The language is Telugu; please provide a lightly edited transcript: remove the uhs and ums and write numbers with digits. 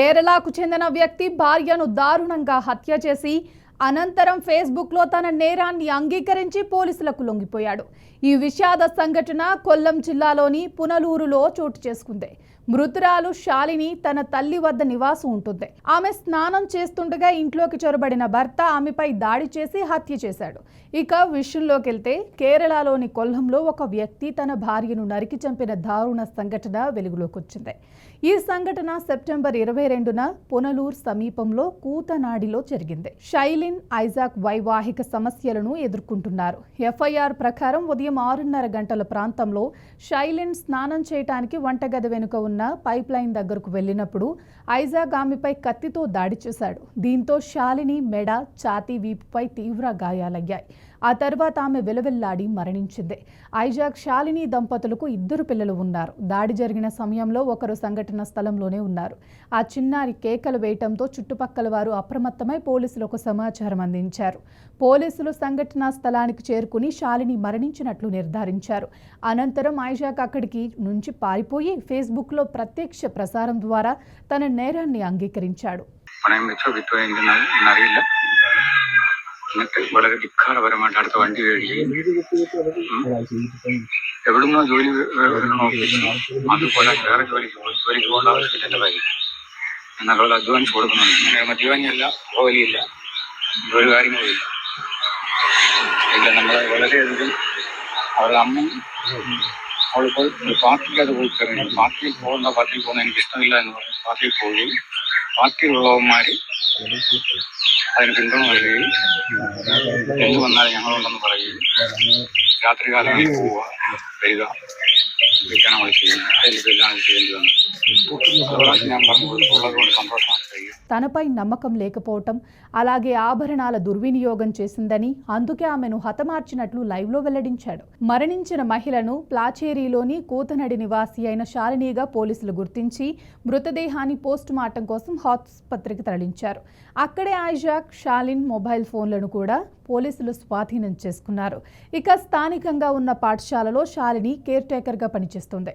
కేరళకు చెందిన వ్యక్తి భార్యను దారుణంగా హత్య చేసి అనంతరం ఫేస్బుక్లో తన నేరాన్ని అంగీకరించి పోలీసులకు లొంగిపోయాడు. ఈ విషాద సంఘటన కొల్లం జిల్లాలోని పునలూరులో చోటు చేసుకుంది. మృతురాలు శాలిని తన తల్లి వద్ద నివాసం ఉంటుంది. ఆమె స్నానం చేస్తుండగా ఇంట్లోకి చొరబడిన భర్త ఆమెపై దాడి చేసి హత్య చేశాడు. ఇక విషయంలోకి వెళ్తే కేరళలోని కొల్లంలో ఒక వ్యక్తి తన భార్యను నరికి చంపిన దారుణ సంఘటన వెలుగులోకి వచ్చింది. ఈ సంఘటన సెప్టెంబర్ 22న పునలూరు సమీపంలో కూతనాడిలో జరిగింది. షైలిన్ ఐజాక్ వైవాహిక సమస్యలను ఎదుర్కొంటున్నారు. ఎఫ్ఐఆర్ ప్రకారం ఉదయం 6:30 గంటల ప్రాంతంలో షైలిన్ స్నానం చేయడానికి వంటగది వెనుక ఉన్న పైప్ లైన్ దగ్గరకు వెళ్ళినప్పుడు ఐజాక్ ఆమెపై కత్తితో దాడి చేశాడు. దీంతో శాలిని మెడ, ఛాతీ, వీపుపై తీవ్ర గాయాలయ్యాయి. ఆ తర్వాత ఆమె విలవిల్లాడి మరణించింది. ఐజాక్, శాలిని దంపతులకు 2 పిల్లలు ఉన్నారు. దాడి జరిగిన సమయంలో ఒకరు సంఘటన స్థలంలోనే ఉన్నారు. ఆ చిన్నారి కేకలు వేయటంతో చుట్టుపక్కల వారు అప్రమత్తమై పోలీసులకు సమాచారం అందించారు. పోలీసులు సంఘటనా స్థలానికి చేరుకుని శాలిని మరణించినట్లు నిర్ధారించారు. అనంతరం ఐజాక్ అక్కడికి నుంచి పారిపోయి ఫేస్బుక్లో ప్రత్యక్ష ప్రసారం ద్వారా తన నేరాన్ని అంగీకరించాడు. എന്നിട്ട് വളരെ ധിക്കാരപരമായിട്ട് അടുത്ത വണ്ടി എവിടുന്നോ ജോലി അതുപോലെ വേറെ ജോലിക്ക് പോകേണ്ട ആവശ്യമില്ല. എന്നാൽ അവൾ അധ്വാനിച്ച് കൊടുക്കുന്നുണ്ട്. മദ്യപാനിയല്ല, ജോലിയില്ല, ജോലി കാര്യങ്ങളില്ല. ഇല്ല, നമ്മളെ വളരെയധികം അവളുടെ അമ്മ അവളിപ്പോൾ പാർട്ടിക്ക് അത് പോയി പാർട്ടിയിൽ പോകുന്ന എനിക്ക് ഇഷ്ടമില്ല എന്ന് പറഞ്ഞു പാർട്ടിയിൽ പോവുകയും പാർട്ടിയിലുള്ളവന്മാർ അതിന് പിന്തുണ നൽകുകയും എന്ത് വന്നാലും ഞങ്ങളുണ്ടെന്ന് പറയുകയും രാത്രികാലങ്ങളിൽ പോവുക, വരിക, ഇതൊക്കെയാണ് നമ്മൾ ചെയ്യുന്നത്. അതിലിപ്പോൾ എല്ലാം ചെയ്യേണ്ടി വന്നു. ഞാൻ പറഞ്ഞതുകൊണ്ട് సంతోషం. తనపై నమ్మకం లేకపోవటం, అలాగే ఆభరణాల దుర్వినియోగం చేసిందని, అందుకే ఆమెను హతమార్చినట్లు లైవ్లో వెల్లడించాడు. మరణించిన మహిళను ప్లాచేరీలోని కూతనడి నివాసి అయిన శాలినిగా పోలీసులు గుర్తించి మృతదేహాన్ని పోస్టుమార్టం కోసం ఆసుపత్రికి తరలించారు. అక్కడే ఐజాక్, శాలిన్ మొబైల్ ఫోన్లను కూడా పోలీసులు స్వాధీనం చేసుకున్నారు. ఇక స్థానికంగా ఉన్న పాఠశాలలో శాలిని కేర్ టేకర్గా పనిచేస్తుంది.